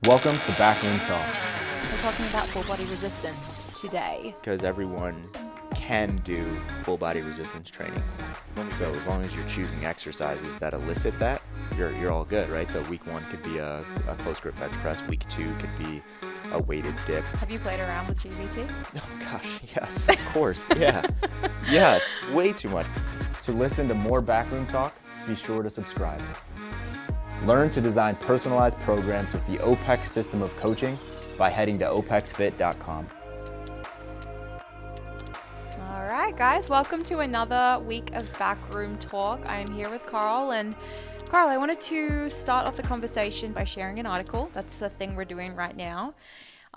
Welcome to Backroom Talk. We're talking about full body resistance today. Because everyone can do full body resistance training. So as long as you're choosing exercises that elicit that, you're all good, right? So week 1 could be a close grip bench press. Week 2 could be a weighted dip. Have you played around with GVT? Oh gosh, yes, of course, yeah. Yes, way too much. To listen to more Backroom Talk, be sure to subscribe. Learn to design personalized programs with the OPEX system of coaching by heading to opexfit.com. All right, guys, welcome to another week of Backroom Talk. I am here with Carl, and Carl, I wanted to start off the conversation by sharing an article. That's the thing we're doing right now.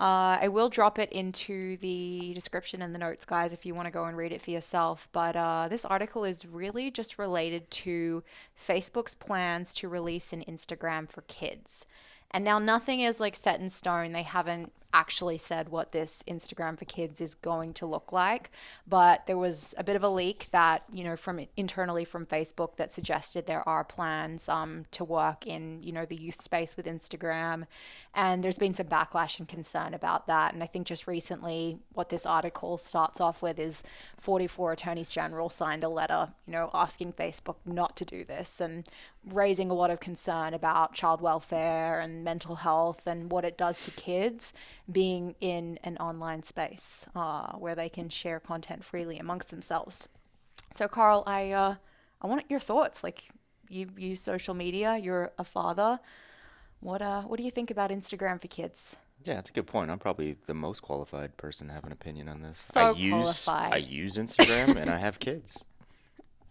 I will drop it into the description and the notes, guys, if you want to go and read it for yourself. But this article is really just related to Facebook's plans to release an Instagram for kids. And now nothing is like set in stone. They haven't actually said what this Instagram for kids is going to look like, but there was a bit of a leak that, from internally from Facebook that suggested there are plans to work in, the youth space with Instagram. And there's been some backlash and concern about that. And I think just recently what this article starts off with is 44 attorneys general signed a letter, asking Facebook not to do this and raising a lot of concern about child welfare and mental health and what it does to kids being in an online space where they can share content freely amongst themselves. So, Carl, I want your thoughts. Like, you use social media, you're a father. What do you think about Instagram for kids? Yeah, that's a good point. I'm probably the most qualified person to have an opinion on this. Qualified. I use Instagram and I have kids.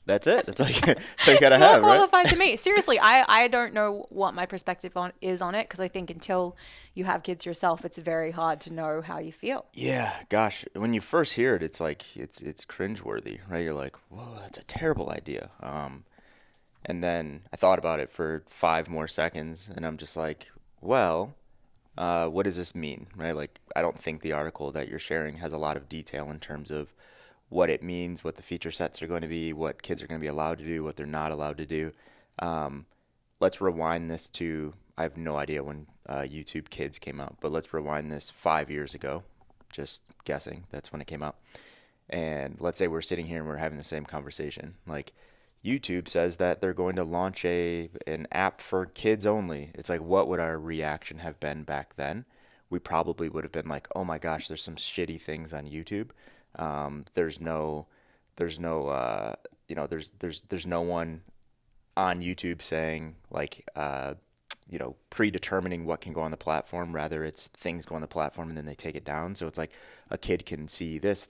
That's it. That's all you gotta have, right? It's qualified to me. Seriously, I don't know what my perspective is on it, because I think until you have kids yourself, it's very hard to know how you feel. Yeah, gosh, when you first hear it, it's like it's cringeworthy, right? You're like, whoa, that's a terrible idea. And then I thought about it for 5 more seconds, and I'm just like, well, what does this mean, right? Like, I don't think the article that you're sharing has a lot of detail in terms of what it means, what the feature sets are going to be, what kids are going to be allowed to do, what they're not allowed to do. Let's rewind this to, I have no idea when YouTube Kids came out, but let's rewind this 5 years ago. Just guessing, that's when it came out. And let's say we're sitting here and we're having the same conversation. Like, YouTube says that they're going to launch an app for kids only. It's like, what would our reaction have been back then? We probably would have been like, oh my gosh, there's some shitty things on YouTube. There's no one on YouTube saying like, predetermining what can go on the platform. Rather, it's things go on the platform and then they take it down. So it's like a kid can see this,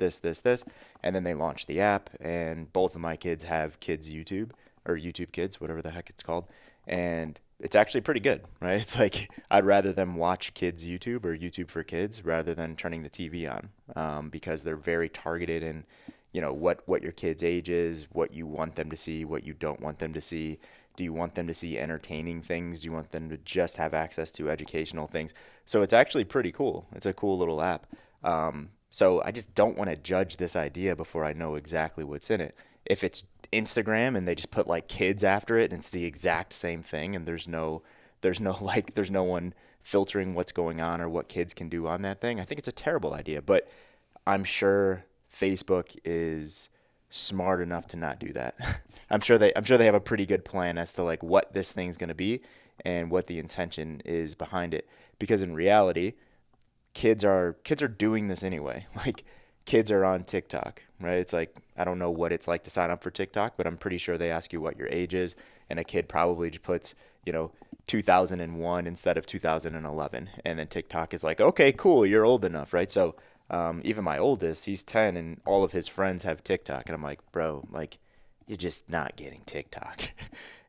and then they launch the app. And both of my kids have Kids YouTube or YouTube Kids, whatever the heck it's called. And it's actually pretty good, right? It's like I'd rather them watch kids YouTube or YouTube for kids rather than turning the TV on, because they're very targeted in, what your kid's age is, what you want them to see, what you don't want them to see. Do you want them to see entertaining things? Do you want them to just have access to educational things? So it's actually pretty cool. It's a cool little app. So I just don't want to judge this idea before I know exactly what's in it. If it's Instagram and they just put like kids after it and it's the exact same thing and there's no one filtering what's going on or what kids can do on that thing, I think it's a terrible idea. But I'm sure Facebook is smart enough to not do that. I'm sure they have a pretty good plan as to like what this thing's going to be and what the intention is behind it. Because in reality, kids are doing this anyway. Like, kids are on TikTok, right? It's like, I don't know what it's like to sign up for TikTok, but I'm pretty sure they ask you what your age is, and a kid probably just puts, 2001 instead of 2011, and then TikTok is like, okay, cool, you're old enough, right? So even my oldest, he's 10, and all of his friends have TikTok, and I'm like, bro, like, you're just not getting TikTok.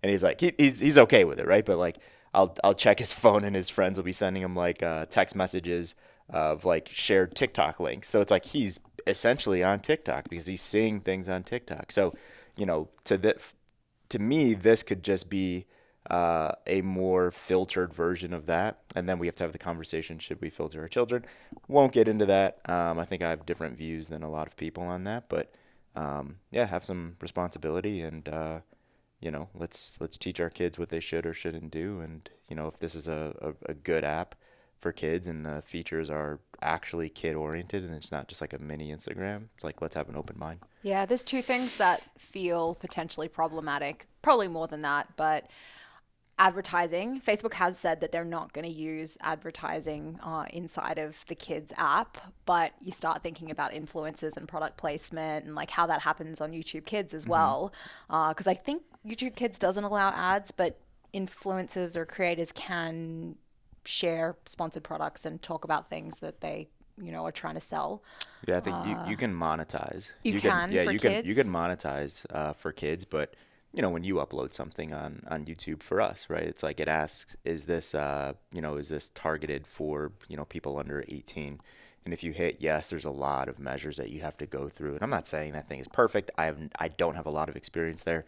And he's like, he's okay with it, right? But like, I'll check his phone, and his friends will be sending him like text messages of like shared TikTok links. So it's like he's essentially on TikTok because he's seeing things on TikTok. So, to me, this could just be a more filtered version of that. And then we have to have the conversation, should we filter our children? Won't get into that. I think I have different views than a lot of people on that. But have some responsibility and, let's teach our kids what they should or shouldn't do. And, if this is a good app for kids and the features are actually kid oriented and it's not just like a mini Instagram. It's like, let's have an open mind. Yeah, there's two things that feel potentially problematic, probably more than that, but advertising. Facebook has said that they're not going to use advertising inside of the kids app, but you start thinking about influencers and product placement and like how that happens on YouTube Kids as well. Because I think YouTube Kids doesn't allow ads, but influencers or creators can share sponsored products and talk about things that they are trying to sell. Yeah, I think you can monetize. You can monetize for kids, but when you upload something on YouTube for us, right? It's like it asks, is this is this targeted for people under 18? And if you hit yes, there's a lot of measures that you have to go through. And I'm not saying that thing is perfect. I don't have a lot of experience there,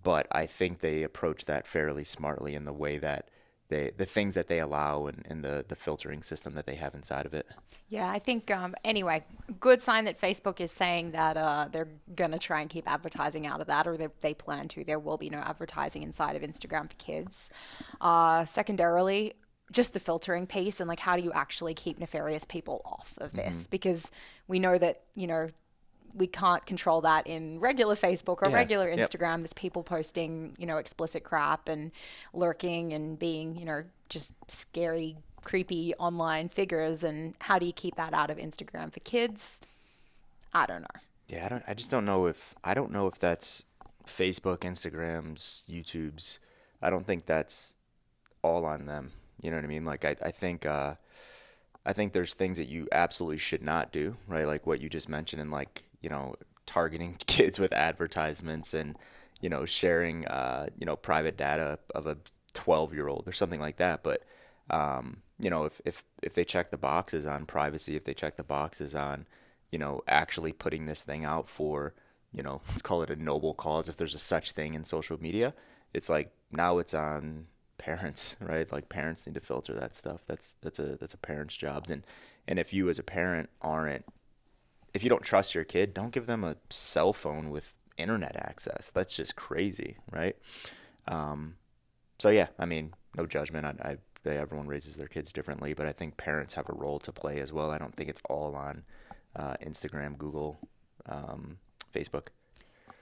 but I think they approach that fairly smartly in the way that the things that they allow and the filtering system that they have inside of it. Yeah, I think, anyway, good sign that Facebook is saying that they're going to try and keep advertising out of that, or they plan to. There will be no advertising inside of Instagram for kids. Secondarily, just the filtering piece and like how do you actually keep nefarious people off of this? Because we know that, we can't control that in regular Facebook or regular Instagram. There's people posting, explicit crap and lurking and being, just scary, creepy online figures. And how do you keep that out of Instagram for kids? I don't know. Yeah, I just don't know if that's Facebook, Instagram's, YouTube's. I don't think that's all on them. You know what I mean? Like I think there's things that you absolutely should not do, right? Like what you just mentioned, and like targeting kids with advertisements and sharing private data of a 12-year-old or something like that. But if they check the boxes on privacy, if they check the boxes on actually putting this thing out for let's call it a noble cause, if there's a such thing in social media, it's like now it's on parents, right? Like parents need to filter that stuff. That's a parent's job. And if you as a parent if you don't trust your kid, don't give them a cell phone with internet access. That's just crazy, right? So yeah, I mean, no judgment. Everyone raises their kids differently, but I think parents have a role to play as well. I don't think it's all on Instagram, Google, Facebook.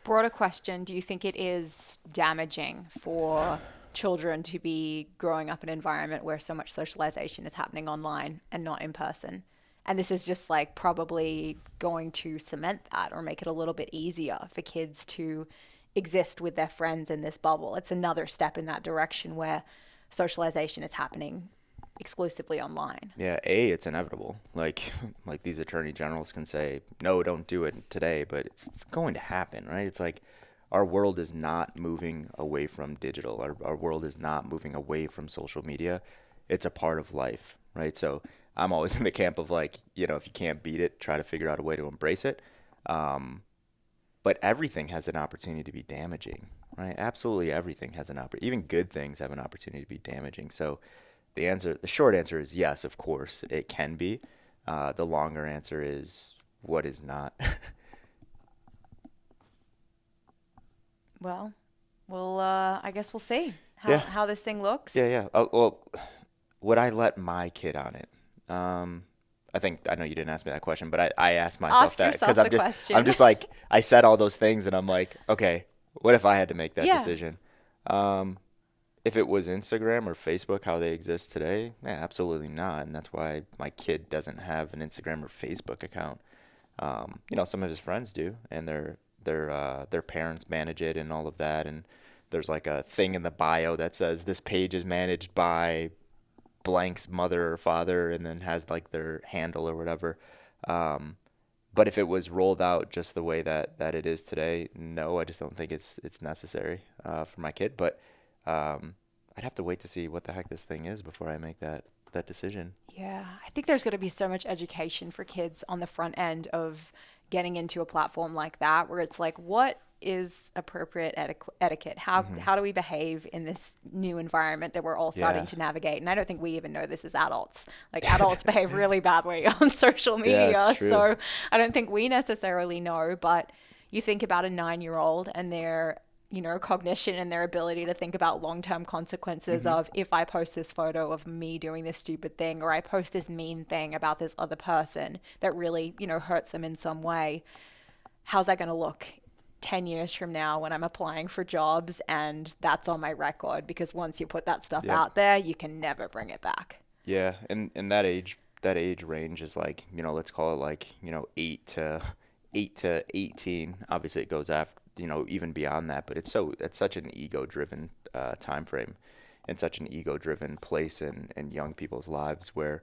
Broader question, do you think it is damaging for children to be growing up in an environment where so much socialization is happening online and not in person? And this is just like probably going to cement that or make it a little bit easier for kids to exist with their friends in this bubble. It's another step in that direction where socialization is happening exclusively online. Yeah, it's inevitable. Like these attorney generals can say, no, don't do it today, but it's going to happen, right? It's like our world is not moving away from digital. Our world is not moving away from social media. It's a part of life, right? So I'm always in the camp of like, if you can't beat it, try to figure out a way to embrace it. But everything has an opportunity to be damaging, right? Absolutely everything has an opportunity. Even good things have an opportunity to be damaging. So the short answer is yes, of course, it can be. The longer answer is what is not. Well, I guess we'll see how this thing looks. Yeah. Well, would I let my kid on it? I know you didn't ask me that question, but I asked myself that because I'm just like, I said all those things and I'm like, okay, what if I had to make that decision? If it was Instagram or Facebook, how they exist today, absolutely not. And that's why my kid doesn't have an Instagram or Facebook account. Some of his friends do, and their parents manage it and all of that. And there's like a thing in the bio that says this page is managed by blank's mother or father, and then has like their handle or whatever. But if it was rolled out just the way that it is today, no, I just don't think it's necessary for my kid. But I'd have to wait to see what the heck this thing is before I make that decision. Yeah, I think there's going to be so much education for kids on the front end of getting into a platform like that, where it's like, what is appropriate etiquette? How do we behave in this new environment that we're all starting to navigate? And I don't think we even know this as adults. Like adults behave really badly on social media. So I don't think we necessarily know, but you think about a 9-year-old and they're cognition and their ability to think about long-term consequences of, if I post this photo of me doing this stupid thing, or I post this mean thing about this other person that really, hurts them in some way, how's that going to look 10 years from now when I'm applying for jobs and that's on my record? Because once you put that stuff out there, you can never bring it back. Yeah. And that age range is like, let's call it like, 8 to 18. Obviously it goes after, even beyond that, but it's such an ego-driven time frame and such an ego-driven place in young people's lives where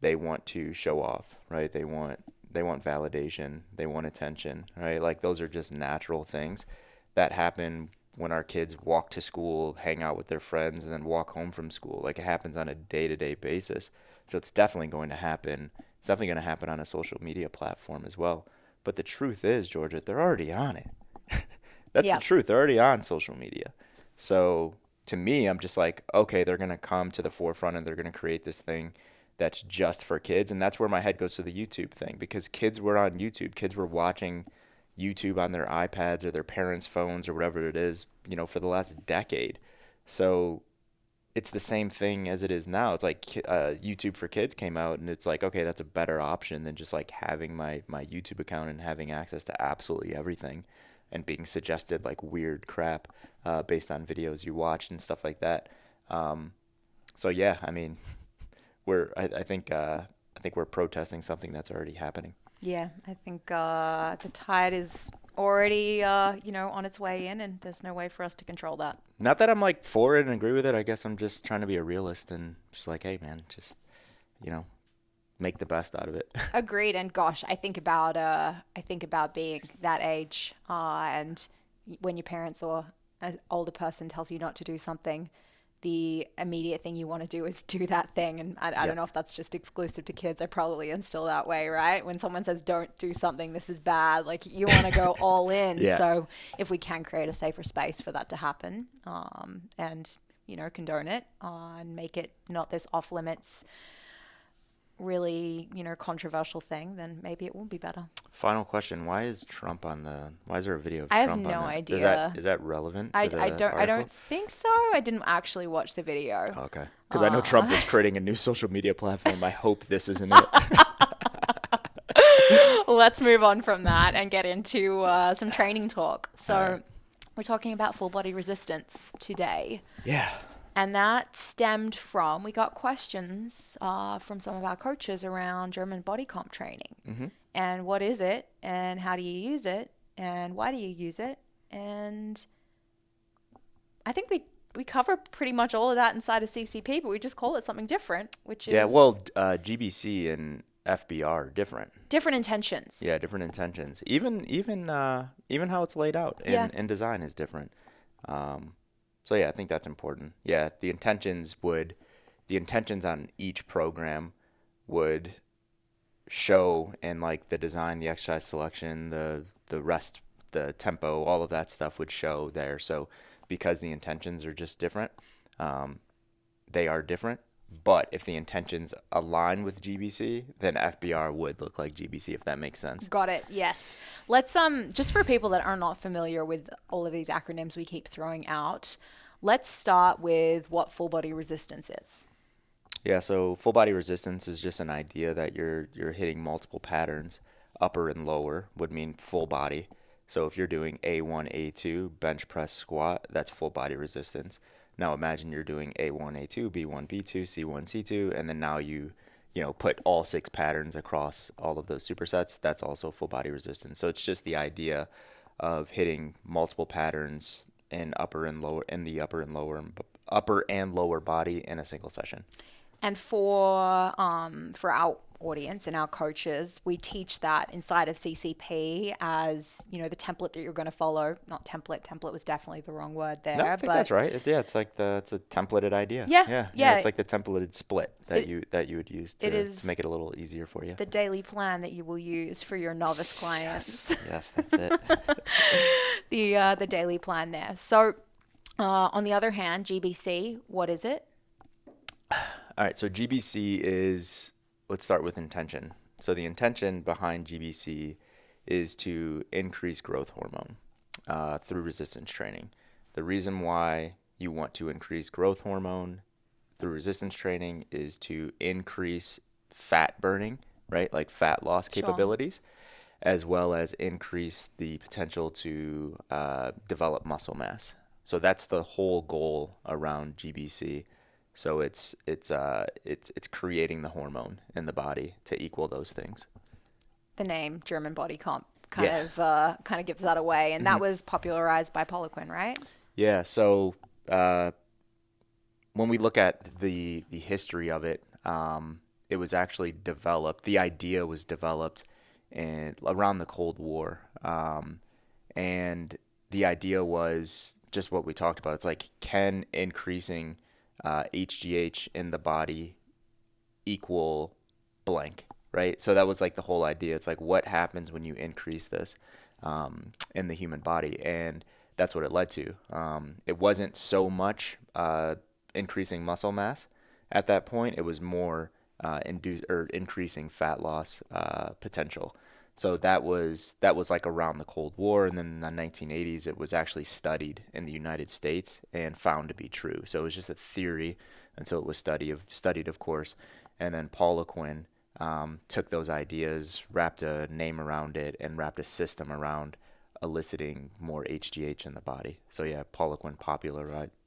they want to show off, right? They want validation, they want attention, right? Like those are just natural things that happen when our kids walk to school, hang out with their friends, and then walk home from school. Like it happens on a day-to-day basis. So it's definitely going to happen. It's definitely going to happen on a social media platform as well. But the truth is, Georgia, they're already on it. That's the truth. They're already on social media. So to me, I'm just like, okay, they're going to come to the forefront and they're going to create this thing that's just for kids. And that's where my head goes to the YouTube thing, because kids were on YouTube. Kids were watching YouTube on their iPads or their parents' phones or whatever it is, for the last decade. So it's the same thing as it is now. It's like YouTube for Kids came out, and it's like, okay, that's a better option than just like having my YouTube account and having access to absolutely everything and being suggested like weird crap based on videos you watched and stuff like that. So yeah, I mean, I think we're protesting something that's already happening. Yeah, I think the tide is already, on its way in, and there's no way for us to control that. Not that I'm like for it and agree with it. I guess I'm just trying to be a realist and just like, hey man, just, make the best out of it. Agreed. And gosh, I think about being that age, and when your parents or an older person tells you not to do something, the immediate thing you want to do is do that thing. And I don't know if that's just exclusive to kids. I probably am still that way, right? When someone says don't do something, this is bad, like you want to go all in. So if we can create a safer space for that to happen, and condone it, and make it not this off limits, really controversial thing, then maybe it will be better. Final question: why is there a video of I Trump? have no on that? idea. Is that relevant to I article? don't think so. I didn't actually watch the video. Okay, because I know Trump is creating a new social media platform. I hope this isn't it. Let's move on from that and get into some training talk. So we're talking about full body resistance today. Yeah. And that stemmed from, we got questions from some of our coaches around German body comp training. Mm-hmm. And what is it? And how do you use it? And why do you use it? And I think we cover pretty much all of that inside of CCP, but we just call it something different, which is... Yeah, well, GBC and FBR are different. Different intentions. Yeah, different intentions. Even how it's laid out in design is different. So yeah, I think that's important. Yeah, the intentions on each program would show in like the design, the exercise selection, the rest, the tempo, all of that stuff would show there. So because the intentions are just different, they are different. But if the intentions align with GBC, then FBR would look like GBC, if that makes sense. Got it. Yes. Let's just for people that are not familiar with all of these acronyms we keep throwing out, let's start with what full body resistance is. Yeah, so full body resistance is just an idea that you're hitting multiple patterns. Upper and lower would mean full body. So if you're doing A1, A2, bench press, squat, that's full body resistance. Now imagine you're doing A1, A2, B1, B2, C1, C2, and then now you put all 6 patterns across all of those supersets. That's also full body resistance. So it's just the idea of hitting multiple patterns in the upper and lower body in a single session. And for our audience and our coaches, we teach that inside of CCP as, the template that you're going to follow. Not template. Template was definitely the wrong word there. No, I think that's right. It's like it's a templated idea. Yeah. It's like the templated split that you would use to make it a little easier for you. The daily plan that you will use for your novice clients. Yes, that's it. The daily plan there. So on the other hand, GBC, what is it? All right, so GBC is, let's start with intention. So the intention behind GBC is to increase growth hormone. through resistance training. The reason why you want to increase growth hormone through resistance training is to increase fat burning, right? Like fat loss Sure. capabilities, as well as increase the potential to develop muscle mass. So that's the whole goal around GBC. So it's creating the hormone in the body to equal those things. The name German body comp Yeah. kind of gives that away, and that was popularized by Poliquin, right? Yeah. So when we look at the history of it, it was actually developed. The idea was developed around the Cold War, and the idea was just what we talked about. It's like, can increasing HGH in the body equal blank, right? So that was like the whole idea. It's like, what happens when you increase this in the human body? And that's what it led to. It wasn't so much increasing muscle mass at that point. It was more increasing fat loss potential. So that was like around the Cold War, and then in the 1980s, it was actually studied in the United States and found to be true. So it was just a theory until it was studied, of course. And then Poliquin took those ideas, wrapped a name around it, and wrapped a system around eliciting more HGH in the body. So yeah, Poliquin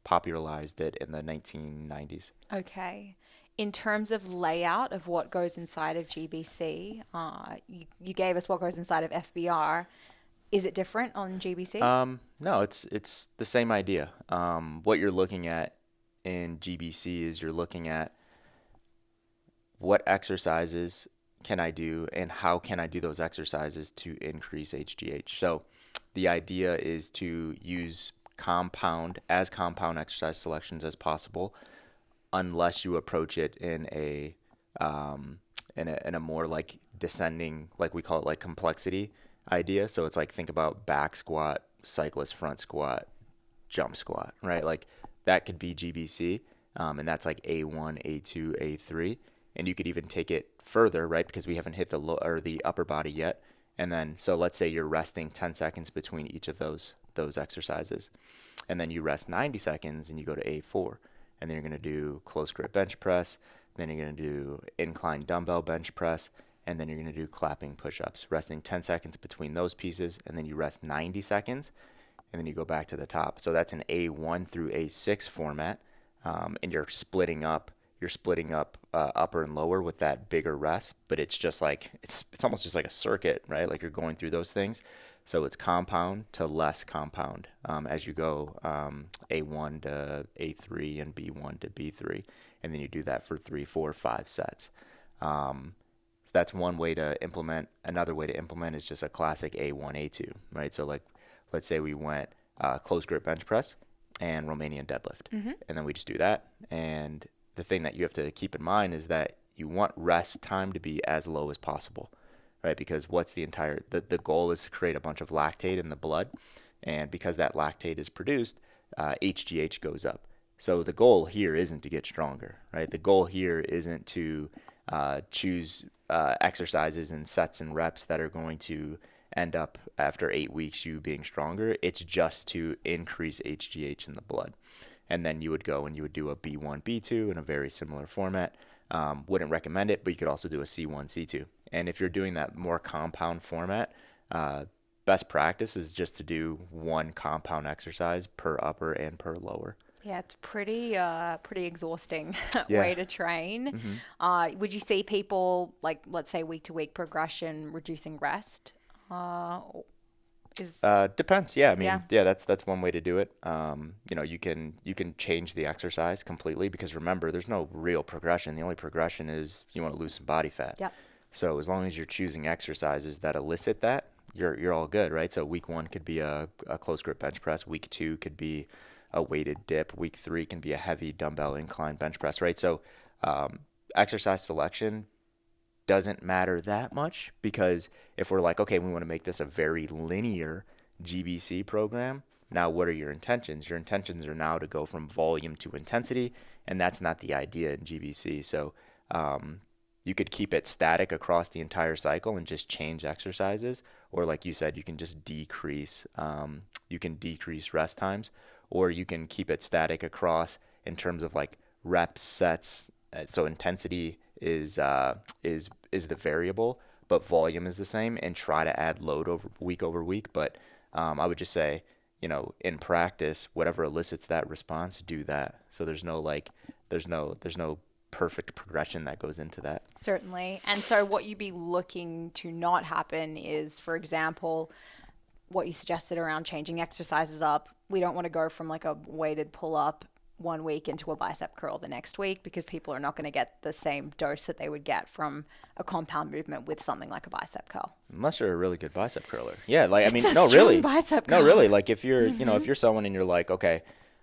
popularized it in the 1990s. Okay. In terms of layout of what goes inside of GBC, you gave us what goes inside of FBR. Is it different on GBC? No, it's the same idea. What you're looking at in GBC is you're looking at what exercises can I do and how can I do those exercises to increase HGH. So the idea is to use compound exercise selections as possible, unless you approach it in a more like descending, like we call it, like complexity idea. So it's like, think about back squat, cyclist front squat, jump squat, right? Like that could be GBC, and that's like A1, A2, A3, and you could even take it further, right? Because we haven't hit the upper body yet. And then, so let's say you're resting 10 seconds between each of those exercises, and then you rest 90 seconds and you go to A4. And then you're going to do close grip bench press, then you're going to do incline dumbbell bench press, and then you're going to do clapping push-ups, resting 10 seconds between those pieces, and then you rest 90 seconds, and then you go back to the top. So that's an A1 through A6 format, and you're splitting up upper and lower with that bigger rest, but it's just like, it's almost just like a circuit, right? Like you're going through those things. So it's compound to less compound as you go A1 to A3 and B1 to B3. And then you do that for 3, 4, 5 sets. So that's one way to implement. Another way to implement is just a classic A1, A2, right? So like, let's say we went close grip bench press and Romanian deadlift. Mm-hmm. And then we just do that. And the thing that you have to keep in mind is that you want rest time to be as low as possible. Right, because what's the goal is to create a bunch of lactate in the blood, and because that lactate is produced, HGH goes up. So the goal here isn't to get stronger, right? The goal here isn't to choose exercises and sets and reps that are going to end up after 8 weeks you being stronger. It's just to increase HGH in the blood. And then you would go and you would do a B1, B2 in a very similar format. Wouldn't recommend it, but you could also do a C1, C2. And if you're doing that more compound format, best practice is just to do one compound exercise per upper and per lower. Yeah, it's pretty exhausting Yeah. way to train. Mm-hmm. Would you see people, like, let's say week to week progression, reducing rest? Depends. Yeah. I mean, Yeah. that's one way to do it. You can change the exercise completely, because remember, there's no real progression. The only progression is you want to lose some body fat. Yep. So as long as you're choosing exercises that elicit that, you're all good, right? So week 1 could be a close grip bench press. Week 2 could be a weighted dip. Week 3 can be a heavy dumbbell incline bench press, right? So exercise selection doesn't matter that much, because if we're like, okay, we want to make this a very linear GBC program, now what are your intentions? Your intentions are now to go from volume to intensity, and that's not the idea in GBC. So you could keep it static across the entire cycle and just change exercises, or like you said, you can just decrease you can decrease rest times, or you can keep it static across in terms of like reps, sets. So intensity is the variable, but volume is the same, and try to add load over week. But I would just say, in practice, whatever elicits that response, do that. So there's no perfect progression that goes into that. Certainly. And so what you'd be looking to not happen is, for example, what you suggested around changing exercises up. We don't want to go from like a weighted pull-up one week into a bicep curl the next week, because people are not going to get the same dose that they would get from a compound movement with something like a bicep curl. Unless you're a really good bicep curler. Yeah, like, It's a strong bicep curl. No, really. Like if you're, if you're someone and you're like, okay,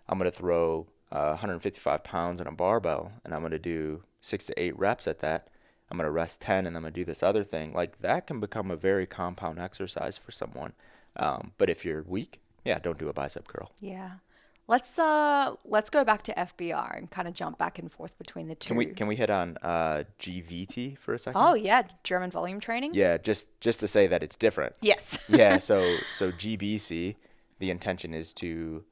I'm going to throw 155 pounds on a barbell and I'm going to do 6 to 8 reps at that. I'm going to rest 10 and I'm going to do this other thing. Like that can become a very compound exercise for someone. But if you're weak, yeah, don't do a bicep curl. Yeah. Let's go back to FBR and kind of jump back and forth between the two. Can we hit on GVT for a second? Oh yeah, German volume training. Yeah, just to say that it's different. Yes. Yeah, so GBC, the intention is to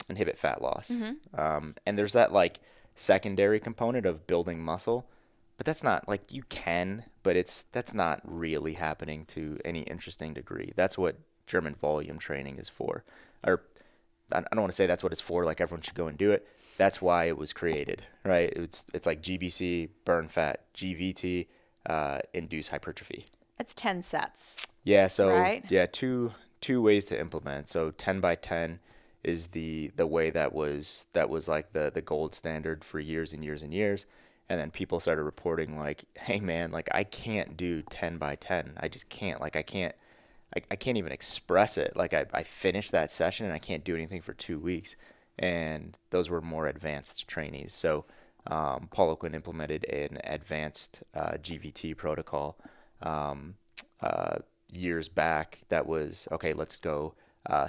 inhibit fat loss, and there's that like secondary component of building muscle, but that's not like you can, but that's not really happening to any interesting degree. That's what German volume training is for, or I don't want to say that's what it's for, like everyone should go and do it. That's why it was created, right? It's like GBC, burn fat, GVT, induce hypertrophy. It's 10 sets. Yeah, so right? Yeah, two ways to implement. So 10 by 10 is the way that was like the gold standard for years and years and years. And then people started reporting like, hey man, like I can't do 10 by 10. I just can't. Like I can't even express it. Like I finished that session and I can't do anything for 2 weeks. And those were more advanced trainees. So Paul Oquin implemented an advanced GVT protocol years back that was, okay, let's go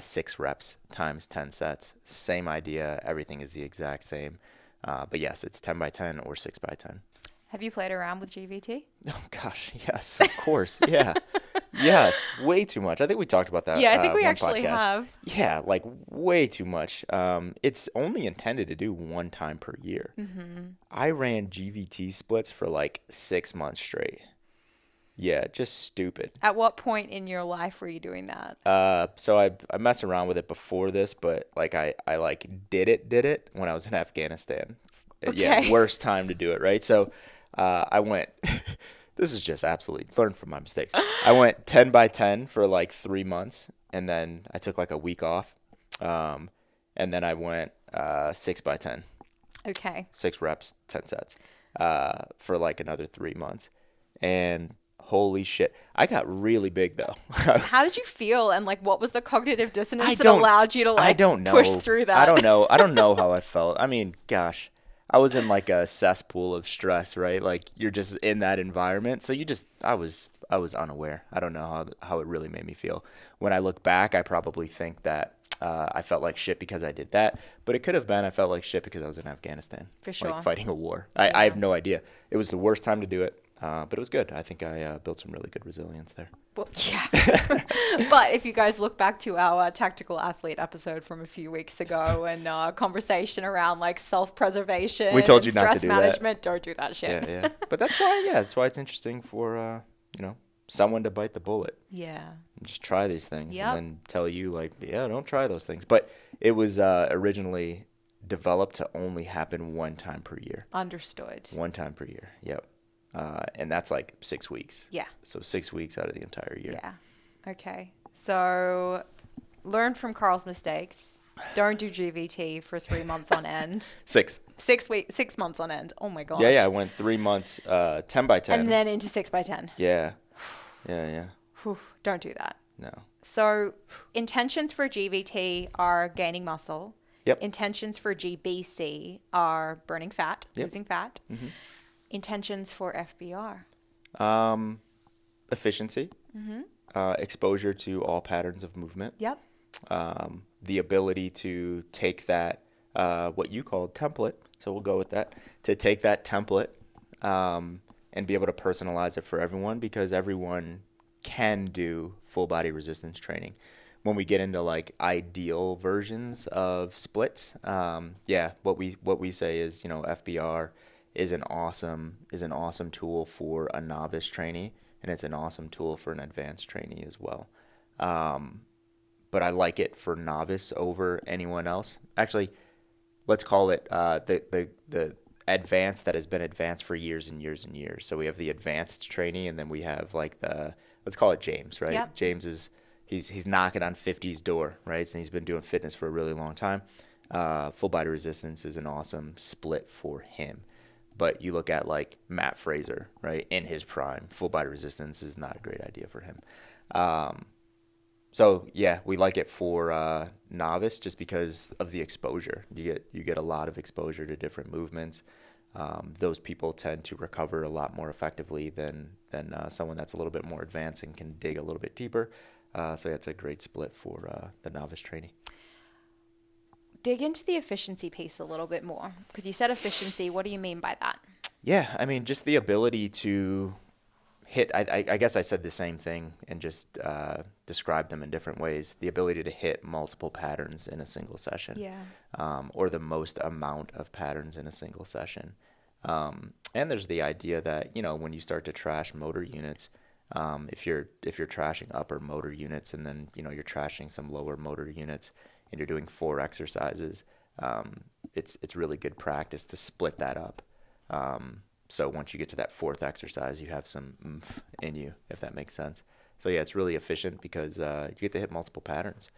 6 reps times 10 sets. Same idea. Everything is the exact same. But yes, it's 10 by 10 or 6 by 10. Have you played around with GVT? Oh gosh, yes, of course. Yeah. Yes, way too much. I think we talked about that. Yeah, I think we one actually podcast. have. Yeah, like way too much. It's only intended to do one time per year. I ran GVT splits for like 6 months straight. Yeah, just stupid. At what point in your life were you doing that? So I messed around with it before this, but like I like did it when I was in Afghanistan. Okay. Yeah, worst time to do it, right? So I went. This is just absolutely learn from my mistakes. I went 10 by 10 for like 3 months, and then I took like a week off, and then I went 6 by 10. Okay. 6 reps, 10 sets, for like another 3 months, and holy shit, I got really big though. How did you feel, and like what was the cognitive dissonance that don't- allowed you to like I don't know. push through that? I don't know. I don't know how I felt. I mean, gosh, I was in like a cesspool of stress, right? Like you're just in that environment. So I was unaware. I don't know how it really made me feel. When I look back, I probably think that I felt like shit because I did that, but it could have been I felt like shit because I was in Afghanistan. For sure. Like fighting a war. I have no idea. It was the worst time to do it. But it was good. I think I built some really good resilience there. Well, yeah. But if you guys look back to our tactical athlete episode from a few weeks ago and conversation around like self-preservation, We told you and not to stress do that. management, don't do that shit. Yeah. But that's why it's interesting for someone to bite the bullet. Yeah. And just try these things Yep. and then tell you like, yeah, don't try those things. But it was originally developed to only happen one time per year. Understood. One time per year. Yep. And that's like 6 weeks. Yeah. So 6 weeks out of the entire year. Yeah. Okay. So learn from Carl's mistakes. Don't do GVT for 3 months on end. 6. 6 months on end. Oh my gosh. Yeah. I went 3 months, 10 by 10. And then into 6 by 10. Yeah. Whew, don't do that. No. So intentions for GVT are gaining muscle. Yep. Intentions for GBC are burning fat, Yep. losing fat. Mm-hmm. Intentions for FBR. Efficiency. Exposure to all patterns of movement. Yep. The ability to take that, what you called template, so we'll go with that, to take that template and be able to personalize it for everyone, because everyone can do full body resistance training. when we get into like ideal versions of splits, what we say is, FBR is an awesome tool for a novice trainee, and it's an awesome tool for an advanced trainee as well. But I like it for novice over anyone else. Actually, let's call it the advanced that has been advanced for years and years and years. So we have the advanced trainee, and then we have like let's call it James, right? Yep. James is he's knocking on 50's door, right? And he's been doing fitness for a really long time. Full body resistance is an awesome split for him. But you look at like Matt Fraser, right? In his prime, full body resistance is not a great idea for him. So yeah, we like it for novice just because of the exposure. You get a lot of exposure to different movements. Those people tend to recover a lot more effectively than someone that's a little bit more advanced and can dig a little bit deeper. So it's a great split for the novice trainee. Dig into the efficiency piece a little bit more, because you said efficiency. What do you mean by that? Yeah, I mean, just the ability to hit, I guess I said the same thing and just described them in different ways. The ability to hit multiple patterns in a single session. Yeah. Or the most amount of patterns in a single session. And there's the idea that, when you start to trash motor units, if you're trashing upper motor units and then, you're trashing some lower motor units and you're doing 4 exercises, it's really good practice to split that up. So once you get to that 4th exercise, you have some oomph in you, if that makes sense. So yeah, it's really efficient because you get to hit multiple patterns.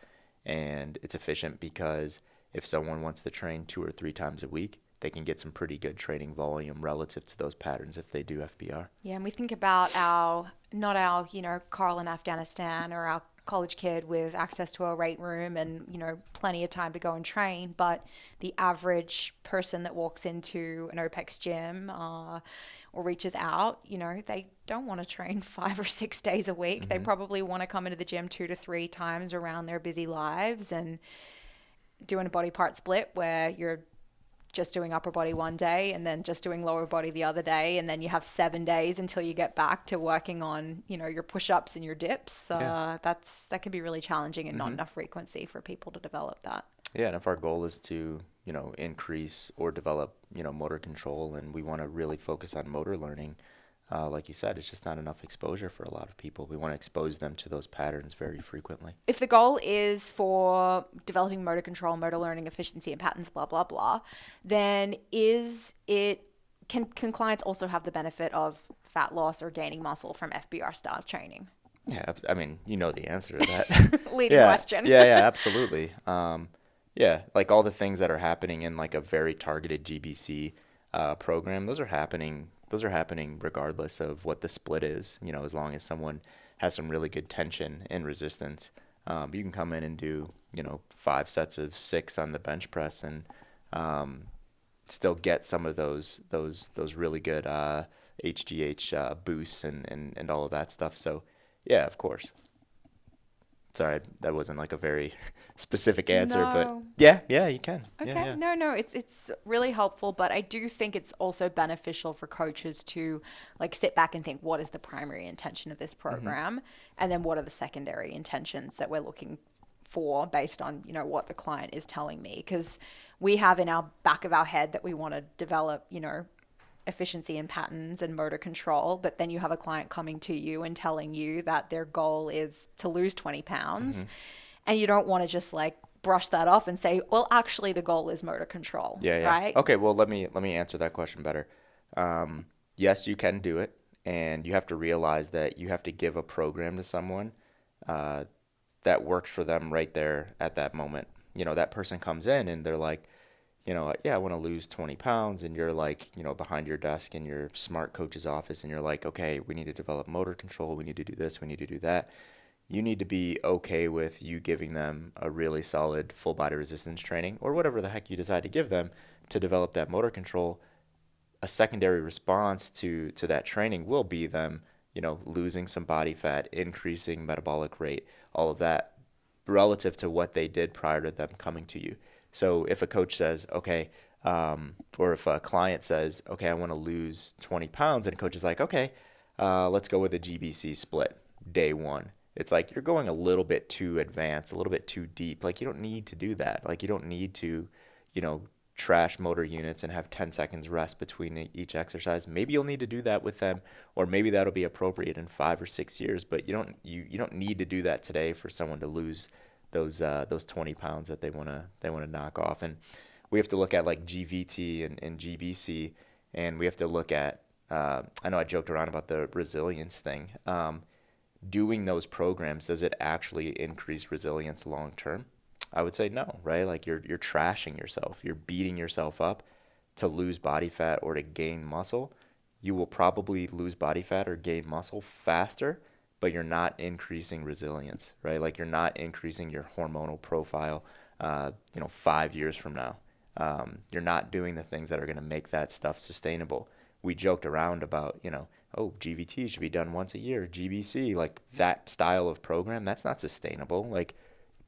And it's efficient because if someone wants to train 2 or 3 times a week, they can get some pretty good training volume relative to those patterns if they do FBR. Yeah, and we think about not our Carl in Afghanistan or our college kid with access to a weight room and, plenty of time to go and train, but the average person that walks into an OPEX gym or reaches out, they don't want to train 5 or 6 days a week. Mm-hmm. They probably want to come into the gym 2 to 3 times around their busy lives and doing a body part split where you're just doing upper body one day and then just doing lower body the other day, and then you have 7 days until you get back to working on your push-ups and your dips. That can be really challenging and not enough frequency for people to develop that. Yeah, and if our goal is to increase or develop motor control, and we want to really focus on motor learning, like you said, it's just not enough exposure for a lot of people. We want to expose them to those patterns very frequently. If the goal is for developing motor control, motor learning, efficiency, and patterns, blah, blah, blah, then can clients also have the benefit of fat loss or gaining muscle from FBR style training? Yeah, I mean, the answer to that. Leading question. Yeah, absolutely. Like all the things that are happening in like a very targeted GBC program, those are happening regardless of what the split is, as long as someone has some really good tension and resistance. You can come in and do, 5 sets of 6 on the bench press and still get some of those really good HGH boosts and all of that stuff. So, yeah, of course. Sorry, that wasn't like a very specific answer, but yeah, you can. Okay, yeah. No, it's really helpful, but I do think it's also beneficial for coaches to like sit back and think, what is the primary intention of this program? And then what are the secondary intentions that we're looking for based on, what the client is telling me? Because we have in our back of our head that we want to develop, efficiency and patterns and motor control, but then you have a client coming to you and telling you that their goal is to lose 20 pounds and you don't want to just like brush that off and say, well, actually the goal is motor control. Yeah. Right? Okay, well, let me answer that question better. Yes, you can do it, and you have to realize that you have to give a program to someone that works for them right there at that moment. That person comes in and they're like, I want to lose 20 pounds. And you're like, behind your desk in your smart coach's office. And you're like, okay, we need to develop motor control. We need to do this. We need to do that. You need to be okay with you giving them a really solid full body resistance training or whatever the heck you decide to give them to develop that motor control. A secondary response to that training will be them, losing some body fat, increasing metabolic rate, all of that relative to what they did prior to them coming to you. So if a coach says, okay, or if a client says, okay, I want to lose 20 pounds, and a coach is like, okay, let's go with a GBC split day 1. it's like you're going a little bit too advanced, a little bit too deep. Like, you don't need to do that. Like, you don't need to, trash motor units and have 10 seconds rest between each exercise. Maybe you'll need to do that with them, or maybe that'll be appropriate in 5 or 6 years, but you don't need to do that today for someone to lose those 20 pounds that they want to knock off. And we have to look at like GVT and GBC, and we have to look at I know I joked around about the resilience thing. Doing those programs, does it actually increase resilience long term? I would say no, right? Like, you're trashing yourself. You're beating yourself up to lose body fat or to gain muscle. You will probably lose body fat or gain muscle faster, but you're not increasing resilience, right? Like, you're not increasing your hormonal profile, 5 years from now. You're not doing the things that are going to make that stuff sustainable. We joked around about, GVT should be done once a year. GBC, like that style of program, that's not sustainable. Like,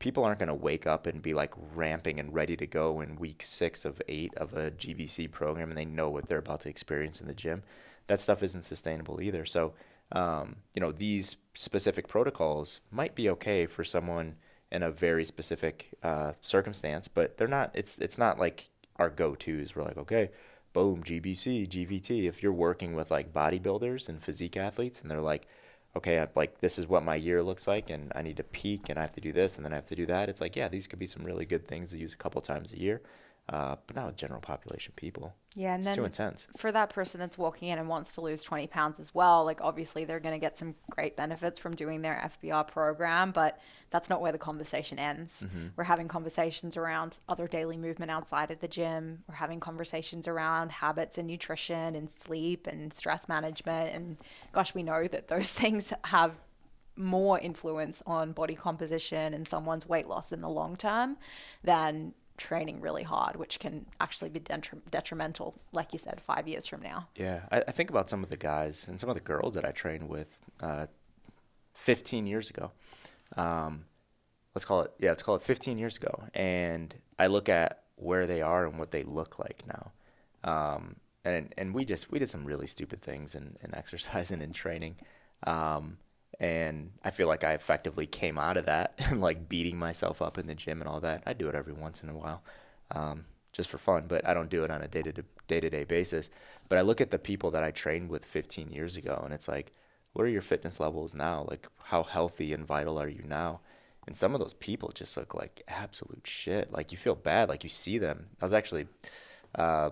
people aren't going to wake up and be like ramping and ready to go in week 6 of 8 of a GVC program, and they know what they're about to experience in the gym. That stuff isn't sustainable either. So, these specific protocols might be okay for someone in a very specific circumstance, but they're not. It's not like our go-tos. We're like, okay, boom, GBC, GVT. If you're working with like bodybuilders and physique athletes, and they're like, okay, this is what my year looks like, and I need to peak, and I have to do this, and then I have to do that. It's like, yeah, these could be some really good things to use a couple times a year, but not with general population people. Yeah, and it's then too intense. For that person that's walking in and wants to lose 20 pounds as well, like, obviously they're going to get some great benefits from doing their FBR program, but that's not where the conversation ends. Mm-hmm. We're having conversations around other daily movement outside of the gym. We're having conversations around habits and nutrition and sleep and stress management. And gosh, we know that those things have more influence on body composition and someone's weight loss in the long term than training really hard, which can actually be detrimental, like you said, 5 years from now. Yeah, I think about some of the guys and some of the girls that I trained with 15 years ago. Let's call it 15 years ago. And I look at where they are and what they look like now. And we did some really stupid things in exercise and in training. And I feel like I effectively came out of that and like beating myself up in the gym and all that. I do it every once in a while, just for fun, but I don't do it on a day-to-day basis. But I look at the people that I trained with 15 years ago, and it's like, what are your fitness levels now? Like, how healthy and vital are you now? And some of those people just look like absolute shit. Like, you feel bad. Like, you see them. I was actually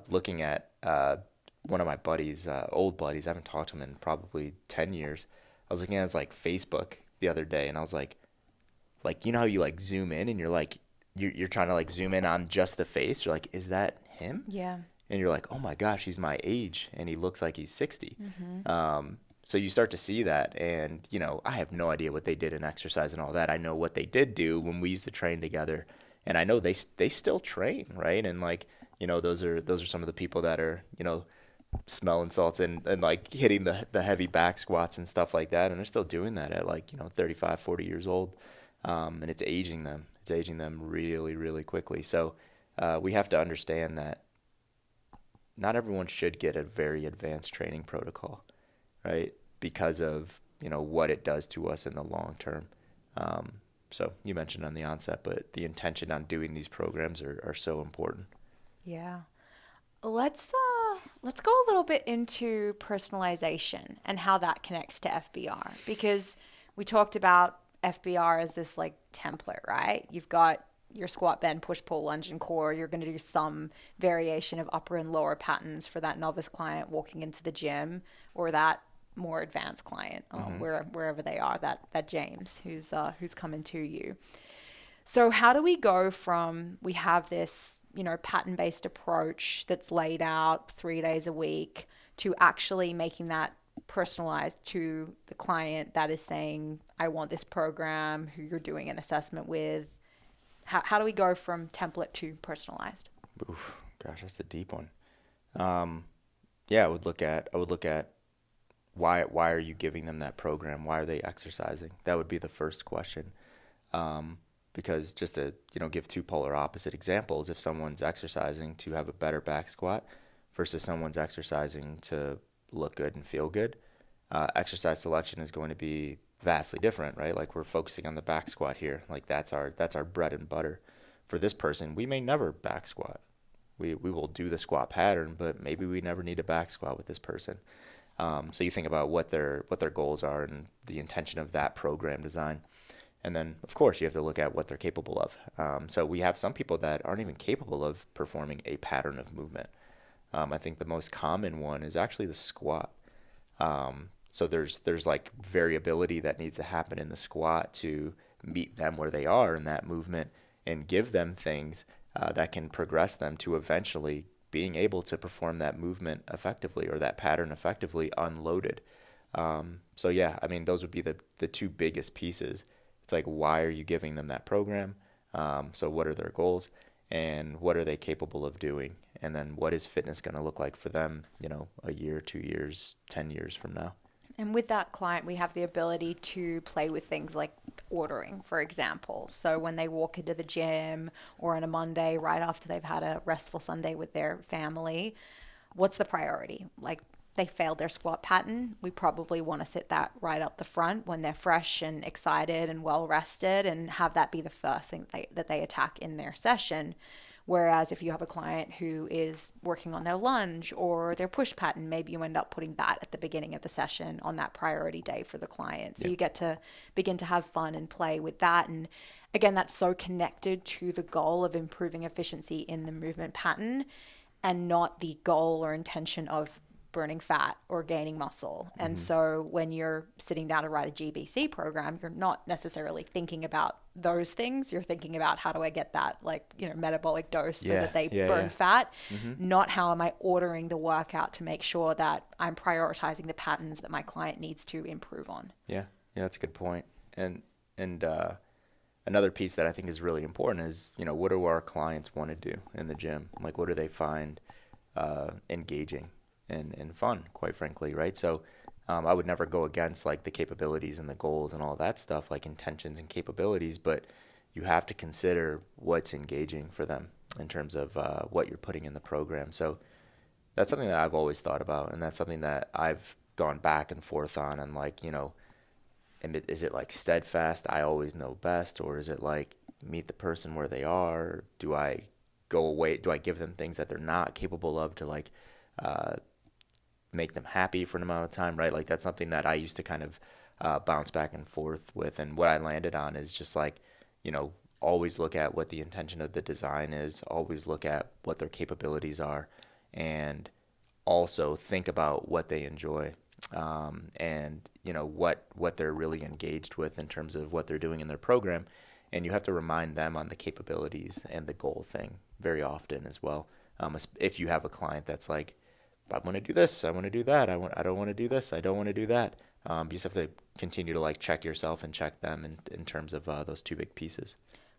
looking at one of my buddies, old buddies. I haven't talked to him in probably 10 years. I was looking at his like Facebook the other day, and I was like, you know how you like zoom in and you're like, you're trying to like zoom in on just the face. You're like, is that him? Yeah. And you're like, oh my gosh, he's my age and he looks like he's 60. Mm-hmm. So you start to see that, and I have no idea what they did in exercise and all that. I know what they did do when we used to train together, and I know they still train, right? And like, those are some of the people that are, smelling salts and like hitting the heavy back squats and stuff like that, and they're still doing that at like 35, 40 years old, and it's aging them really, really quickly. So we have to understand that not everyone should get a very advanced training protocol, right, because of what it does to us in the long term. So you mentioned on the onset, but the intention on doing these programs are so important. Yeah. Let's go a little bit into personalization and how that connects to FBR, because we talked about FBR as this like template, right? You've got your squat, bend, push, pull, lunge, and core. You're going to do some variation of upper and lower patterns for that novice client walking into the gym, or that more advanced client, wherever they are, that James who's coming to you. So how do we go from, we have this, pattern-based approach that's laid out 3 days a week, to actually making that personalized to the client that is saying, I want this program, who you're doing an assessment with? How do we go from template to personalized? Oof, gosh, that's a deep one. I would look at why are you giving them that program? Why are they exercising? That would be the first question. Because just to give two polar opposite examples, if someone's exercising to have a better back squat versus someone's exercising to look good and feel good, exercise selection is going to be vastly different, right? Like we're focusing on the back squat here. Like that's our bread and butter. For this person, we may never back squat. We will do the squat pattern, but maybe we never need a back squat with this person. So you think about what their goals are and the intention of that program design. And then, of course, you have to look at what they're capable of. So we have some people that aren't even capable of performing a pattern of movement. I think the most common one is actually the squat. So there's like variability that needs to happen in the squat to meet them where they are in that movement and give them things that can progress them to eventually being able to perform that movement effectively or that pattern effectively unloaded. So yeah, I mean, those would be the two biggest pieces. It's like, why are you giving them that program? So what are their goals and what are they capable of doing? And then what is fitness going to look like for them, a year, 2 years, 10 years from now? And with that client, we have the ability to play with things like ordering, for example. So when they walk into the gym or on a Monday, right after they've had a restful Sunday with their family, what's the priority? Like, they failed their squat pattern. We probably want to sit that right up the front when they're fresh and excited and well rested, and have that be the first thing that they attack in their session. Whereas if you have a client who is working on their lunge or their push pattern, maybe you end up putting that at the beginning of the session on that priority day for the client. So you get to begin to have fun and play with that. And again, that's so connected to the goal of improving efficiency in the movement pattern, and not the goal or intention of burning fat or gaining muscle. And so when you're sitting down to write a GBC program, you're not necessarily thinking about those things. You're thinking about, how do I get that metabolic dose so that they burn fat, not how am I ordering the workout to make sure that I'm prioritizing the patterns that my client needs to improve on. Yeah, that's a good point. And another piece that I think is really important is, what do our clients want to do in the gym? Like, what do they find engaging and fun, quite frankly, right? So I would never go against like the capabilities and the goals and all that stuff, like intentions and capabilities, but you have to consider what's engaging for them in terms of what you're putting in the program. So that's something that I've always thought about, and that's something that I've gone back and forth on. And like, is it like steadfast, I always know best, or is it like meet the person where they are? Do I go away? Do I give them things that they're not capable of to like make them happy for an amount of time, right? Like that's something that I used to kind of bounce back and forth with. And what I landed on is just like, always look at what the intention of the design is, always look at what their capabilities are, and also think about what they enjoy, and what they're really engaged with in terms of what they're doing in their program. And you have to remind them on the capabilities and the goal thing very often as well. If you have a client that's like, I want to do this, I want to do that, I don't want to do this, I don't want to do that. You just have to continue to like check yourself and check them in terms of those two big pieces.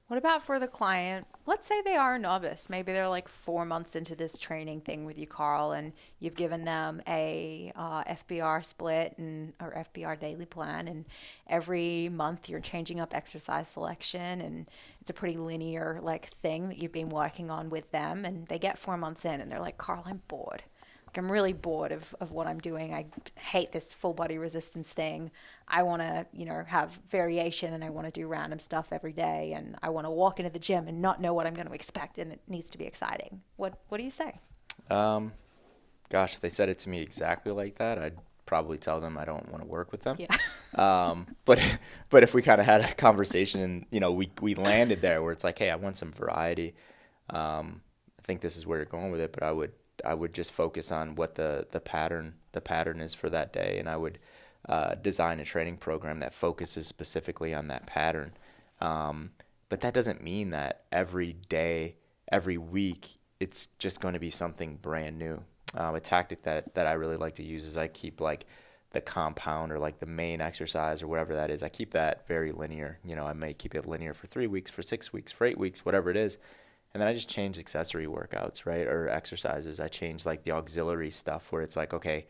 What about for the client? Let's say they are a novice. Maybe they're like 4 months into this training thing with you, Carl, and you've given them a FBR split or FBR daily plan, and every month you're changing up exercise selection, and it's a pretty linear like thing that you've been working on with them, and they get 4 months in and they're like, Carl, I'm bored. I'm really bored of what I'm doing. I hate this full body resistance thing. I want to, have variation, and I want to do random stuff every day, and I want to walk into the gym and not know what I'm going to expect, and it needs to be exciting. What do you say? Gosh, if they said it to me exactly like that, I'd probably tell them I don't want to work with them. Yeah. But if we kind of had a conversation and, we landed there where it's like, hey, I want some variety. I think this is where you're going with it, but I would just focus on what the pattern is for that day, and I would design a training program that focuses specifically on that pattern. But that doesn't mean that every day, every week, it's just going to be something brand new. A tactic that I really like to use is I keep like the compound or like the main exercise or whatever that is. I keep that very linear. I may keep it linear for 3 weeks, for 6 weeks, for 8 weeks, whatever it is. And then I just change accessory workouts, right, or exercises. I change like the auxiliary stuff where it's like, okay,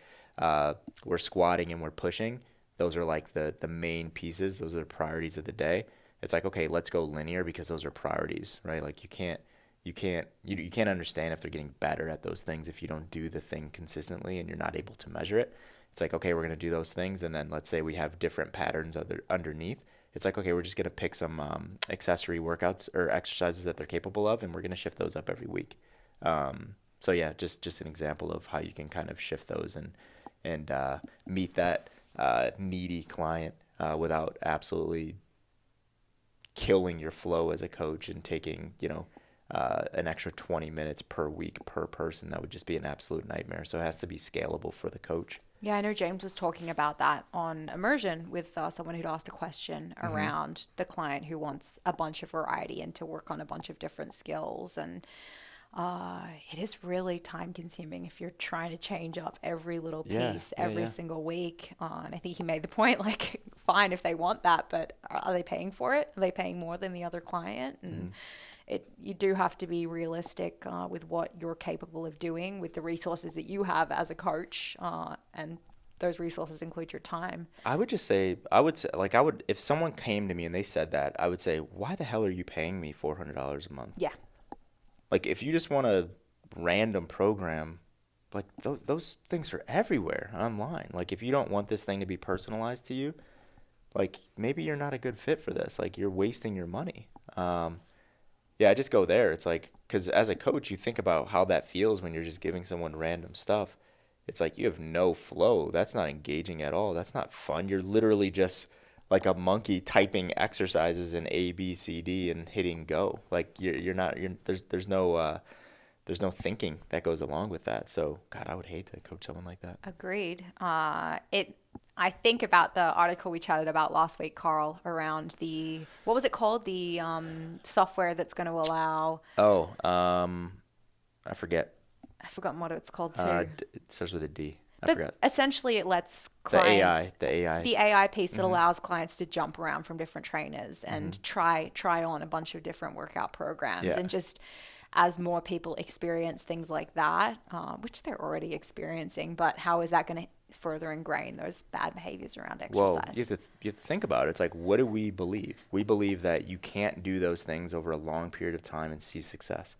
we're squatting and we're pushing. Those are like the main pieces. Those are the priorities of the day. It's like, okay, let's go linear because those are priorities, right? Like you can't understand if they're getting better at those things if you don't do the thing consistently and you're not able to measure it. It's like, okay, we're going to do those things. And then let's say we have different patterns underneath. It's like, okay, we're just going to pick some accessory workouts or exercises that they're capable of, and we're going to shift those up every week. So yeah, just an example of how you can kind of shift those and meet that needy client without absolutely killing your flow as a coach and taking, an extra 20 minutes per week per person. That would just be an absolute nightmare. So it has to be scalable for the coach. Yeah, I know James was talking about that on Immersion with someone who'd asked a question around the client who wants a bunch of variety and to work on a bunch of different skills. And it is really time consuming if you're trying to change up every little piece every single week. And I think he made the point, like, fine if they want that, but are they paying for it? Are they paying more than the other client? And you do have to be realistic with what you're capable of doing with the resources that you have as a coach, and those resources include your time. I would say, if someone came to me and they said that, I would say, why the hell are you paying me $400 a month? Yeah. Like, if you just want a random program, like, those things are everywhere online. Like, if you don't want this thing to be personalized to you, like, maybe you're not a good fit for this. Like, you're wasting your money. I just go there. It's like, because as a coach, you think about how that feels when you're just giving someone random stuff. It's like you have no flow. That's not engaging at all. That's not fun. You're literally just like a monkey typing exercises in A, B, C, D and hitting go. Like there's no thinking that goes along with that. So God, I would hate to coach someone like that. Agreed. I think about the article we chatted about last week, Carl, around what was it called? The software that's going to allow. I forget. I've forgotten what it's called too. It starts with a D. I but forgot. Essentially, it lets clients the AI piece that allows clients to jump around from different trainers and try on a bunch of different workout programs, and just as more people experience things like that, which they're already experiencing, but how is that going to further ingrain those bad behaviors around exercise? Well, you have to think about it. It's like, what do we believe? We believe that you can't do those things over a long period of time and see success.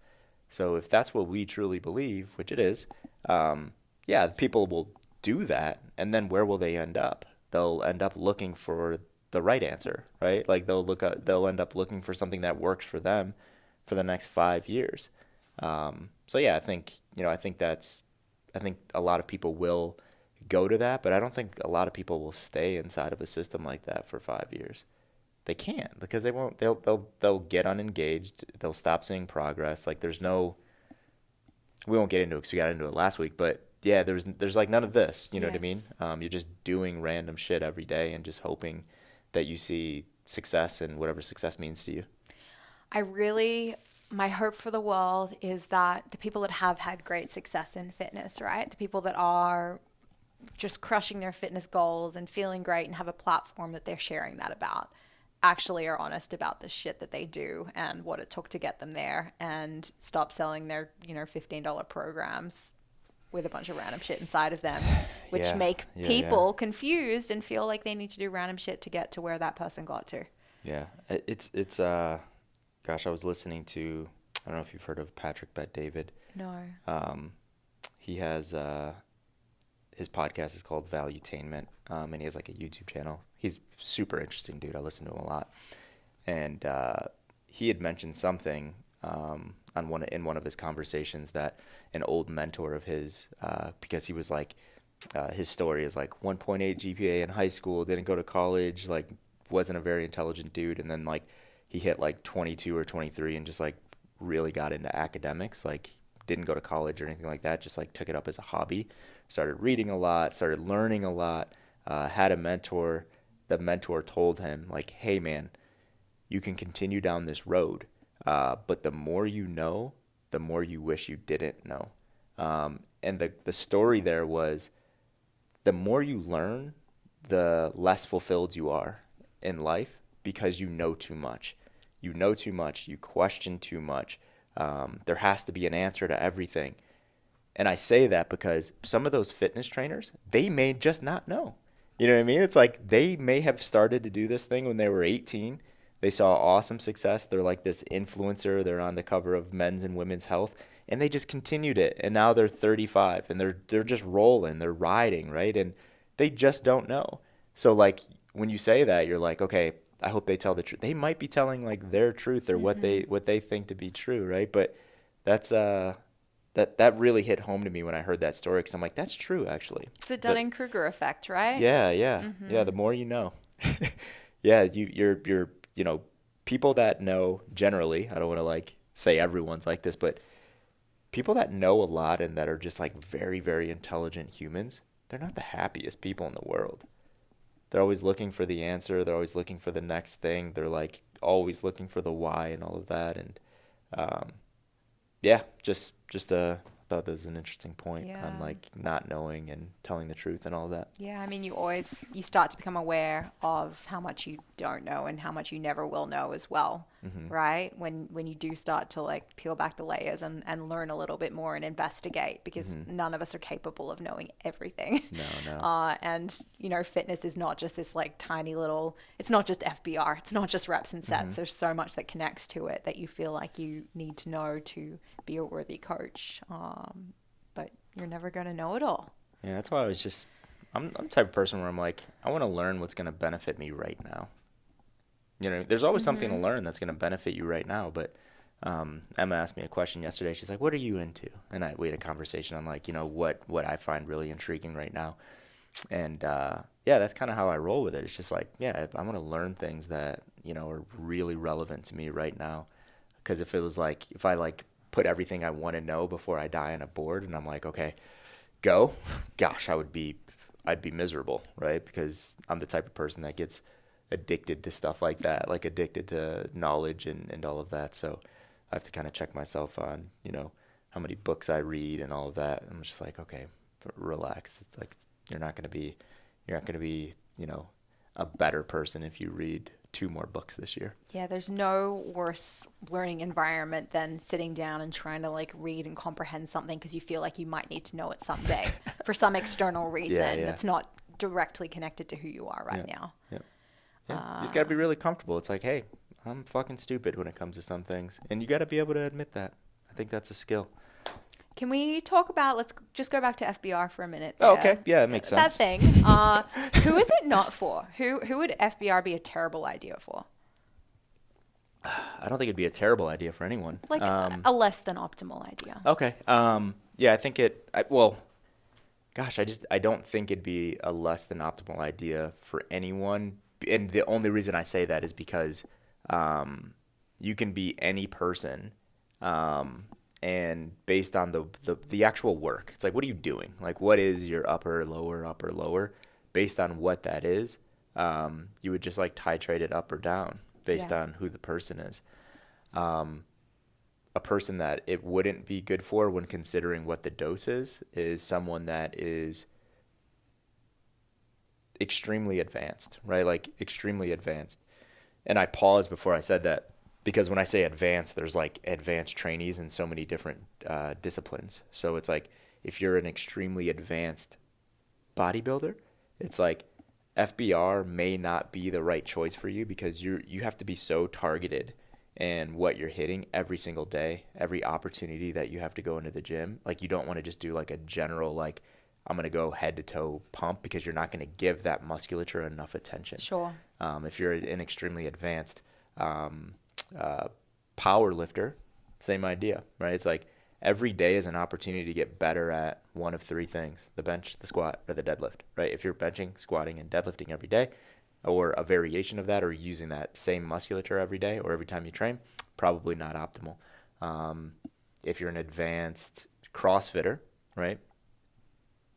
So if that's what we truly believe, which it is, people will do that, and then where will they end up? They'll end up looking for the right answer, right? Like they'll end up looking for something that works for them for the next 5 years. I think a lot of people will go to that, but I don't think a lot of people will stay inside of a system like that for 5 years. They can't, because they won't. They'll get unengaged. They'll stop seeing progress. Like we won't get into it because we got into it last week, but yeah, there's like none of this. You know what I mean? You're just doing random shit every day and just hoping that you see success and whatever success means to you. My hope for the world is that the people that have had great success in fitness, right? The people that are just crushing their fitness goals and feeling great and have a platform that they're sharing that about, actually are honest about the shit that they do and what it took to get them there, and stop selling their, $15 programs with a bunch of random shit inside of them, which make people confused and feel like they need to do random shit to get to where that person got to. Yeah. It's gosh, I was listening to, I don't know if you've heard of Patrick Bet-David. No. He has, his podcast is called Valuetainment, and he has like a YouTube channel. He's super interesting dude. I listen to him a lot. And he had mentioned something in one of his conversations that an old mentor of his, because he was like, his story is like 1.8 GPA in high school, didn't go to college, like wasn't a very intelligent dude. And then like he hit like 22 or 23 and just like really got into academics, like didn't go to college or anything like that, just like took it up as a hobby, started reading a lot, started learning a lot, had a mentor. The mentor told him like, hey man, you can continue down this road, but the more you know, the more you wish you didn't know. And the story there was, the more you learn, the less fulfilled you are in life, because you know too much. You know too much. You question too much. There has to be an answer to everything. And I say that because some of those fitness trainers, they may just not know. You know what I mean? It's like they may have started to do this thing when they were 18. They saw awesome success. They're like this influencer. They're on the cover of Men's and Women's Health, and they just continued it. And now they're 35 and they're just rolling. They're riding, right? And they just don't know. So like when you say that, you're like, okay, I hope they tell the truth. They might be telling like their truth or what they think to be true, right? But that's that really hit home to me when I heard that story, because I'm like, that's true actually. It's the Dunning-Kruger effect, right? Yeah, yeah. The more you know. Yeah, you're people that know generally, I don't want to like say everyone's like this, but people that know a lot and that are just like very, very intelligent humans, they're not the happiest people in the world. They're always looking for the answer. They're always looking for the next thing. They're like always looking for the why and all of that. And yeah, just thought this was an interesting point on like not knowing and telling the truth and all that. Yeah, I mean, you start to become aware of how much you don't know and how much you never will know as well, right? When you do start to like peel back the layers and learn a little bit more and investigate, because none of us are capable of knowing everything. No. And fitness is not just this like tiny little, it's not just FBR, it's not just reps and sets. There's so much that connects to it that you feel like you need to know to be a worthy coach. But you're never going to know it all. Yeah, that's why I'm the type of person where I'm like, I want to learn what's going to benefit me right now. There's always something to learn that's going to benefit you right now. But Emma asked me a question yesterday. She's like, what are you into? And we had a conversation on like, what I find really intriguing right now. And yeah, that's kind of how I roll with it. It's just like, yeah, I want to learn things that, are really relevant to me right now. Because if I like put everything I want to know before I die on a board and I'm like, okay, go, gosh, I'd be miserable, right? Because I'm the type of person that gets addicted to stuff like that, like addicted to knowledge and all of that. So I have to kind of check myself on, how many books I read and all of that. I'm just like, okay, relax. It's like, you're not going to be, a better person if you read 2 more books this year. Yeah, there's no worse learning environment than sitting down and trying to like read and comprehend something because you feel like you might need to know it someday for some external reason that's not directly connected to who you are right now. Yeah. You just got to be really comfortable. It's like, hey, I'm fucking stupid when it comes to some things. And you got to be able to admit that. I think that's a skill. Can we talk about, let's just go back to FBR for a minute. Oh, okay. Yeah, that makes sense. That thing. Who is it not for? Who would FBR be a terrible idea for? I don't think it'd be a terrible idea for anyone. Like a less than optimal idea. Okay. Yeah, I think I don't think it'd be a less than optimal idea for anyone. And the only reason I say that is because you can be any person. And based on the actual work, it's like, what are you doing? Like, what is your upper, lower? Based on what that is, you would just like titrate it up or down based on who the person is. A person that it wouldn't be good for when considering what the dose is someone that is extremely advanced, right? Like extremely advanced. And I paused before I said that, because when I say advanced, there's like advanced trainees in so many different disciplines. So it's like, if you're an extremely advanced bodybuilder, it's like FBR may not be the right choice for you, because you have to be so targeted in what you're hitting every single day, every opportunity that you have to go into the gym. Like, you don't want to just do like a general, like, I'm going to go head to toe pump, because you're not going to give that musculature enough attention. Sure. If you're an extremely advanced power lifter, same idea, right? It's like every day is an opportunity to get better at one of 3 things: the bench, the squat, or the deadlift, right? If you're benching, squatting, and deadlifting every day, or a variation of that, or using that same musculature every day or every time you train, probably not optimal. If you're an advanced CrossFitter, right,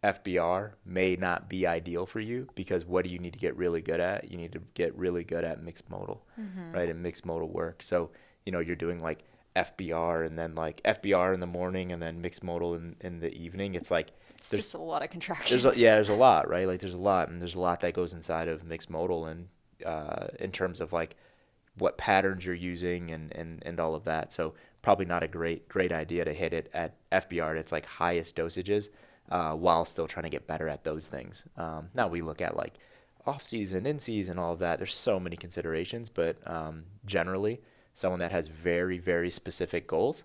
FBR may not be ideal for you, because what do you need to get really good at? You need to get really good at mixed modal, right? And mixed modal work. So, you're doing like FBR and then like FBR in the morning and then mixed modal in the evening. It's like, it's just a lot of contractions. There's a lot, right? Like there's a lot, and there's a lot that goes inside of mixed modal, and in terms of like what patterns you're using and all of that. So probably not a great idea to hit it at FBR at its like highest dosages, while still trying to get better at those things. Now we look at like off season, in season, all of that. There's so many considerations, but generally, someone that has very, very specific goals,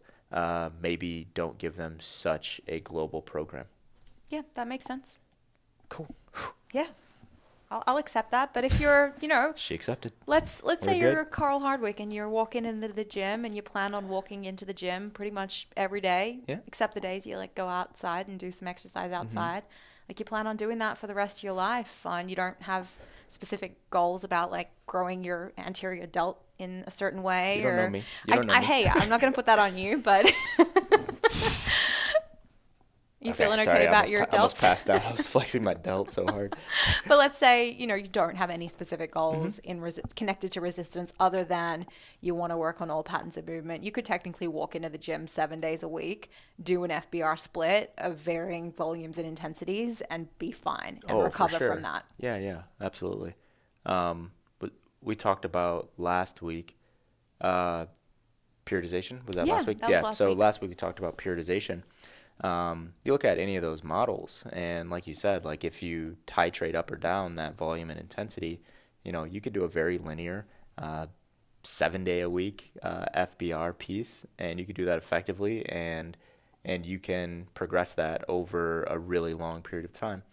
maybe don't give them such a global program. Yeah, that makes sense. Cool. Yeah. I'll accept that. But if you're, She accepted. let's say good. you're Carl Hardwick and you're walking into the gym and you plan on walking into the gym pretty much every day, Yeah. except the days you like go outside and do some exercise outside. Like you plan on doing that for the rest of your life, and you don't have specific goals about like growing your anterior delt in a certain way. You don't know me. You don't know me. Hey, I'm not going to put that on you, but you feeling okay about your I almost delts? passed out. I was flexing my delt so hard. But let's say, you don't have any specific goals connected to resistance other than you want to work on all patterns of movement. You could technically walk into the gym 7 days a week, do an FBR split of varying volumes and intensities, and be fine and recover from that. Yeah, absolutely. But we talked about last week, periodization. Was that last week? That was last week. Last week we talked about periodization. You look at any of those models, and like you said, like if you titrate up or down that volume and intensity, you could do a very linear 7 day a week FBR piece, and you could do that effectively, and you can progress that over a really long period of time.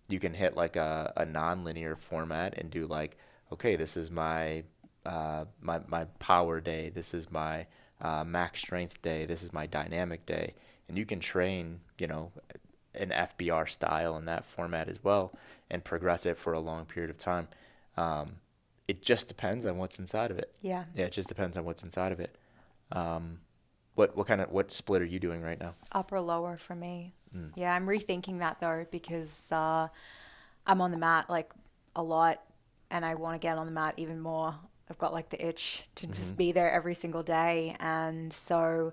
You can hit like a non-linear format and do like, okay, this is my my power day, this is my max strength day, this is my dynamic day. And you can train, an FBR style in that format as well and progress it for a long period of time. It just depends on what's inside of it. Yeah. Yeah, it just depends on what's inside of it. What split are you doing right now? Upper lower for me. Yeah, I'm rethinking that though because I'm on the mat like a lot and I want to get on the mat even more. I've got like the itch to just be there every single day, and so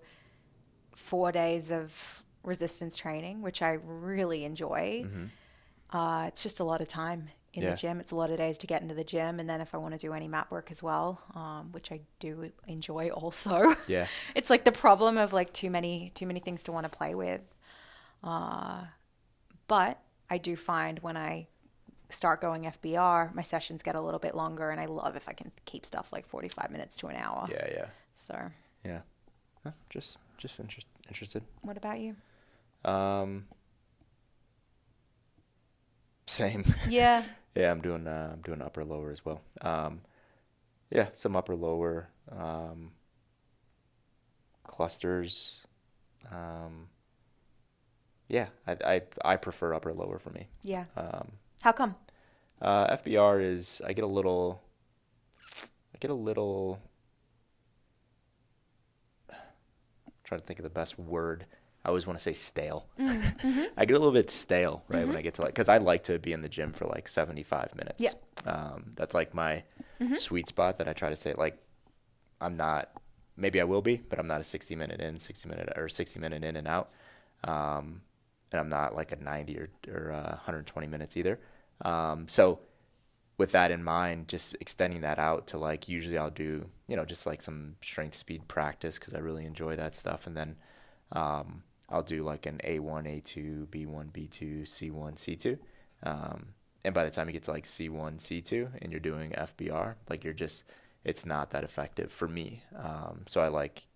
4 days of resistance training, which I really enjoy. It's just a lot of time in the gym. It's a lot of days to get into the gym. And then if I want to do any mat work as well, which I do enjoy also. Yeah. It's like the problem of like too many things to want to play with. But I do find when I start going FBR, my sessions get a little bit longer, and I love if I can keep stuff like 45 minutes to an hour. Yeah. So. Yeah. Huh, just interested. What about you? Same. Yeah. Yeah, I'm doing upper lower as well. Some upper lower clusters. I prefer upper lower for me. Yeah. How come? FBR is I get a little trying to think of the best word. I always want to say stale. I get a little bit stale, right, when I get to because I like to be in the gym for like 75 minutes. Yeah. That's like my sweet spot that I try to say. Like, I'm not. Maybe I will be, but I'm not a 60 minute in and out. And I'm not like a 90 or 120 minutes either. So with that in mind, just extending that out to like usually I'll do just like some strength speed practice because I really enjoy that stuff, and then I'll do like an A1, A2, B1, B2, C1, C2. And by the time you get to like C1, C2 and you're doing FBR, like it's not that effective for me. So I like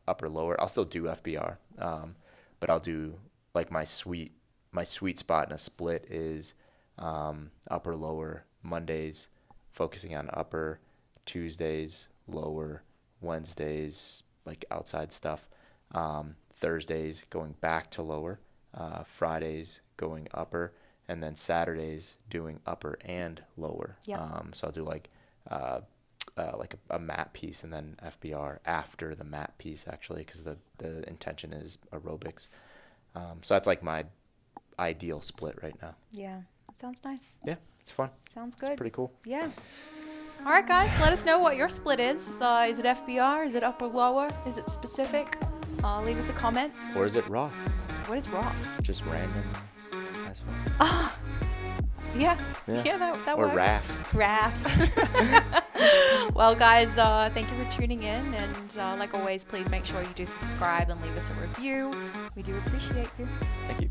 upper lower. I'll still do FBR, but I'll do like my sweet spot in a split is upper lower, Mondays focusing on upper, Tuesdays lower, Wednesdays like outside stuff, Thursdays going back to lower, Fridays going upper, and then Saturdays doing upper and lower. Yep. So I'll do like a mat piece and then FBR after the mat piece actually, because the intention is aerobics. So that's like my ideal split right now. Yeah. Sounds nice. Yeah, it's fun. Sounds good. It's pretty cool. Yeah. All right, guys, let us know what your split is. Is it FBR? Is it upper lower? Is it specific? Leave us a comment. Or is it rough? What is rough? Just random. That's fun. Yeah, that or works. RAF. Well, guys, thank you for tuning in. And like always, please make sure you do subscribe and leave us a review. We do appreciate you. Thank you.